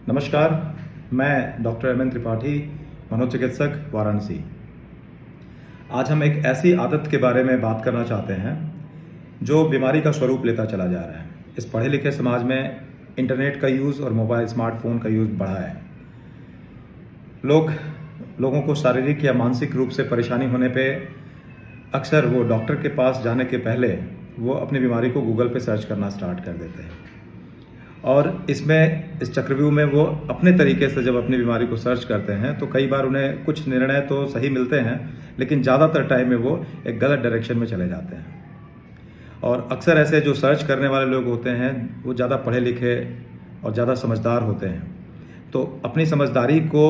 नमस्कार, मैं doctor M N Tripathi, मनोचिकित्सक, वाराणसी। आज हम एक ऐसी आदत के बारे में बात करना चाहते हैं जो बीमारी का स्वरूप लेता चला जा रहा है। इस पढ़े लिखे समाज में इंटरनेट का यूज़ और मोबाइल स्मार्टफोन का यूज़ बढ़ा है। लोगों को शारीरिक या मानसिक रूप से परेशानी होने पे अक्सर वो डॉक्टर के पास जाने के पहले वो अपनी बीमारी को गूगल पे सर्च करना स्टार्ट कर देते हैं और इस चक्रव्यूह में वो अपने तरीके से जब अपनी बीमारी को सर्च करते हैं तो कई बार उन्हें कुछ निर्णय तो सही मिलते हैं, लेकिन ज़्यादातर टाइम में वो एक गलत डायरेक्शन में चले जाते हैं। और अक्सर ऐसे जो सर्च करने वाले लोग होते हैं वो ज़्यादा पढ़े लिखे और ज़्यादा समझदार होते हैं, तो अपनी समझदारी को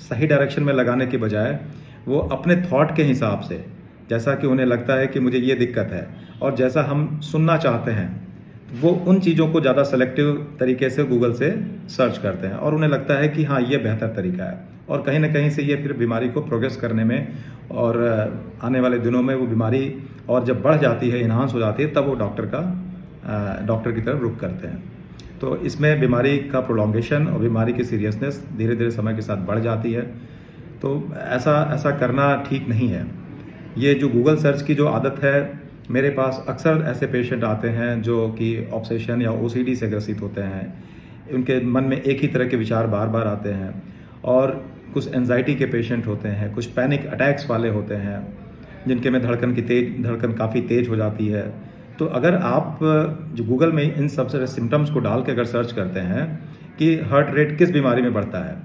सही डायरेक्शन में लगाने के बजाय वो अपने थॉट के हिसाब से, जैसा कि उन्हें लगता है कि मुझे ये दिक्कत है और जैसा हम सुनना चाहते हैं, वो उन चीज़ों को ज़्यादा सेलेक्टिव तरीके से गूगल से सर्च करते हैं और उन्हें लगता है कि हाँ, ये बेहतर तरीका है। और कहीं ना कहीं से ये फिर बीमारी को प्रोग्रेस करने में और आने वाले दिनों में वो बीमारी और जब बढ़ जाती है, इन्हांस हो जाती है, तब वो डॉक्टर की तरफ रुख करते हैं। तो इसमें बीमारी का प्रोलॉन्गेशन और बीमारी की सीरियसनेस धीरे धीरे समय के साथ बढ़ जाती है। तो ऐसा करना ठीक नहीं है। ये जो गूगल सर्च की जो आदत है, मेरे पास अक्सर ऐसे पेशेंट आते हैं जो कि ऑब्सेशन या ओसीडी से ग्रसित होते हैं। उनके मन में एक ही तरह के विचार बार बार आते हैं और कुछ एंजाइटी के पेशेंट होते हैं, कुछ पैनिक अटैक्स वाले होते हैं जिनके में धड़कन काफ़ी तेज़ हो जाती है। तो अगर आप जो गूगल में इन सब सारे सिम्टम्स को डाल के अगर सर्च करते हैं कि हार्ट रेट किस बीमारी में बढ़ता है,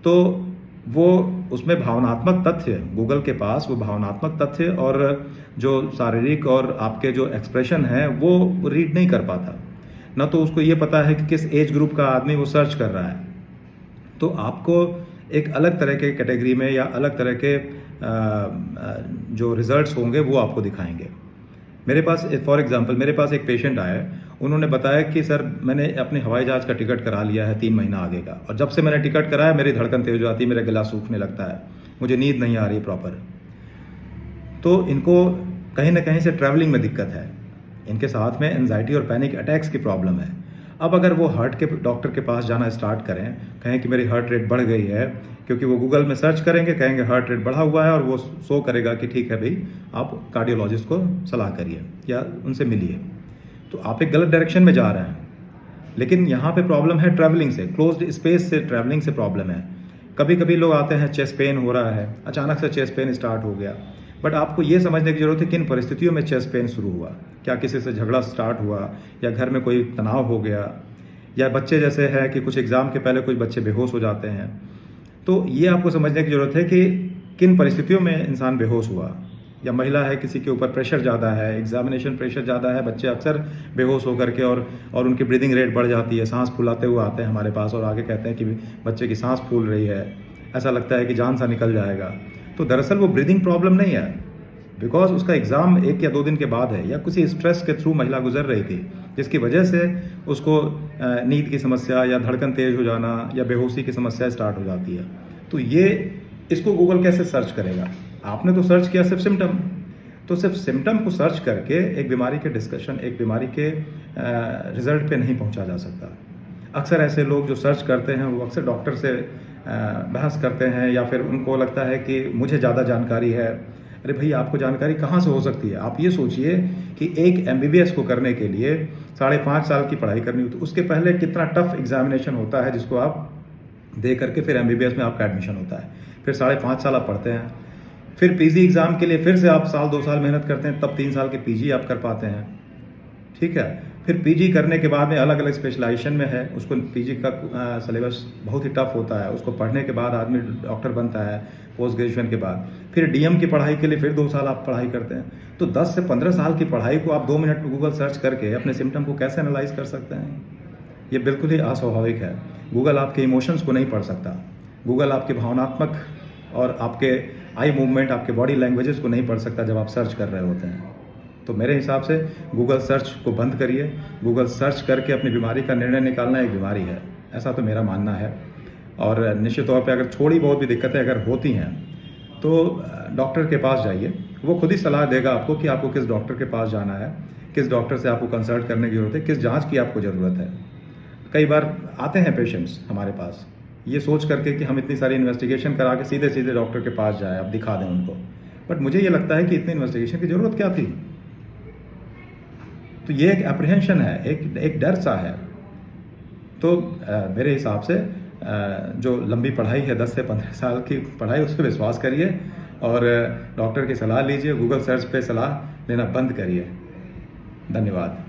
तो वो उसमें भावनात्मक तथ्य, गूगल के पास वो भावनात्मक तथ्य और जो शारीरिक और आपके जो एक्सप्रेशन है वो रीड नहीं कर पाता। ना तो उसको ये पता है कि किस एज ग्रुप का आदमी वो सर्च कर रहा है। तो आपको एक अलग तरह के कैटेगरी में या अलग तरह के जो रिजल्ट्स होंगे वो आपको दिखाएंगे। मेरे पास फॉर एग्जांपल मेरे पास एक पेशेंट आया, उन्होंने बताया कि सर, मैंने अपने हवाई जहाज़ का टिकट करा लिया है 3 महीना आगे का, और जब से मैंने टिकट कराया मेरी धड़कन तेज हो जाती है, मेरा गला सूखने लगता है, मुझे नींद नहीं आ रही प्रॉपर। तो इनको कहीं ना कहीं से ट्रैवलिंग में दिक्कत है, इनके साथ में एंजाइटी और पैनिक अटैक्स की प्रॉब्लम है। अब अगर वो हार्ट के डॉक्टर के पास जाना स्टार्ट करें, कहें कि मेरी हार्ट रेट बढ़ गई है, क्योंकि वो गूगल में सर्च करेंगे, कहेंगे हार्ट रेट बढ़ा हुआ है और वो शो करेगा कि ठीक है भाई, आप कार्डियोलॉजिस्ट को सलाह करिए या उनसे मिलिए, तो आप एक गलत डायरेक्शन में जा रहे हैं। लेकिन यहाँ पे प्रॉब्लम है ट्रैवलिंग से, क्लोज्ड स्पेस से ट्रैवलिंग से प्रॉब्लम है। कभी कभी लोग आते हैं, चेस्ट पेन हो रहा है, अचानक से चेस्ट पेन स्टार्ट हो गया, बट आपको ये समझने की जरूरत है किन परिस्थितियों में चेस्ट पेन शुरू हुआ। क्या किसी से झगड़ा स्टार्ट हुआ, या घर में कोई तनाव हो गया, या बच्चे जैसे है कि कुछ एग्ज़ाम के पहले कुछ बच्चे बेहोश हो जाते हैं। तो ये आपको समझने की ज़रूरत है कि किन परिस्थितियों में इंसान बेहोश हुआ। या महिला है, किसी के ऊपर प्रेशर ज़्यादा है, एग्जामिनेशन प्रेशर ज़्यादा है, बच्चे अक्सर बेहोश होकर के और उनकी ब्रीदिंग रेट बढ़ जाती है, सांस फूलाते हुए आते हैं हमारे पास और आगे कहते हैं कि बच्चे की सांस फूल रही है, ऐसा लगता है कि जान सा निकल जाएगा। तो दरअसल वो ब्रीदिंग प्रॉब्लम नहीं है, बिकॉज उसका एग्ज़ाम 1 या 2 दिन के बाद है, या किसी स्ट्रेस के थ्रू महिला गुजर रही थी जिसकी वजह से उसको नींद की समस्या या धड़कन तेज हो जाना या बेहोशी की समस्या स्टार्ट हो जाती है। तो इसको गूगल कैसे सर्च करेगा? आपने तो सर्च किया सिर्फ सिम्टम, तो सिर्फ सिम्टम को सर्च करके एक बीमारी के डिस्कशन, एक बीमारी के रिजल्ट पे नहीं पहुंचा जा सकता। अक्सर ऐसे लोग जो सर्च करते हैं वो अक्सर डॉक्टर से बहस करते हैं, या फिर उनको लगता है कि मुझे ज़्यादा जानकारी है। अरे भाई, आपको जानकारी कहाँ से हो सकती है? आप ये सोचिए कि एक MBBS को करने के लिए 5.5 साल की पढ़ाई करनी होती है, उसके पहले कितना टफ एग्जामिनेशन होता है जिसको आप दे करके फिर MBBS में आपका एडमिशन होता है। फिर 5.5 साल आप पढ़ते हैं, फिर PG एग्ज़ाम के लिए फिर से आप 2 साल मेहनत करते हैं, तब 3 साल के PG आप कर पाते हैं। ठीक है, फिर PG करने के बाद में अलग अलग स्पेशलाइजेशन में है, उसको PG का सिलेबस बहुत ही टफ होता है, उसको पढ़ने के बाद आदमी डॉक्टर बनता है पोस्ट ग्रेजुएशन के बाद। फिर DM की पढ़ाई के लिए फिर 2 साल आप पढ़ाई करते हैं। तो 10 से 15 साल की पढ़ाई को आप 2 मिनट में गूगल सर्च करके अपने सिम्टम को कैसे एनालाइज कर सकते हैं? ये बिल्कुल ही अस्वाभाविक है। गूगल आपके इमोशंस को नहीं पढ़ सकता, गूगल आपके भावनात्मक और आपके आई मूवमेंट, आपके बॉडी लैंग्वेजेस को नहीं पढ़ सकता जब आप सर्च कर रहे होते हैं। तो मेरे हिसाब से गूगल सर्च को बंद करिए। गूगल सर्च करके अपनी बीमारी का निर्णय निकालना एक बीमारी है, ऐसा तो मेरा मानना है। और निश्चित तौर पे अगर थोड़ी बहुत भी दिक्कतें अगर होती हैं तो डॉक्टर के पास जाइए, वो खुद ही सलाह देगा आपको कि आपको किस डॉक्टर के पास जाना है, किस डॉक्टर से आपको कंसल्ट करने की ज़रूरत है, किस जांच की आपको ज़रूरत है। कई बार आते हैं पेशेंट्स हमारे पास ये सोच करके कि हम इतनी सारी इन्वेस्टिगेशन करा के सीधे सीधे डॉक्टर के पास जाएं, अब दिखा दें उनको। बट मुझे ये लगता है कि इतनी इन्वेस्टिगेशन की ज़रूरत क्या थी। तो ये एक अप्रीहेंशन है, एक डर सा है। तो मेरे हिसाब से जो लंबी पढ़ाई है 10 से 15 साल की पढ़ाई, उस पर विश्वास करिए और डॉक्टर की सलाह लीजिए। गूगल सर्च पे सलाह लेना बंद करिए। धन्यवाद।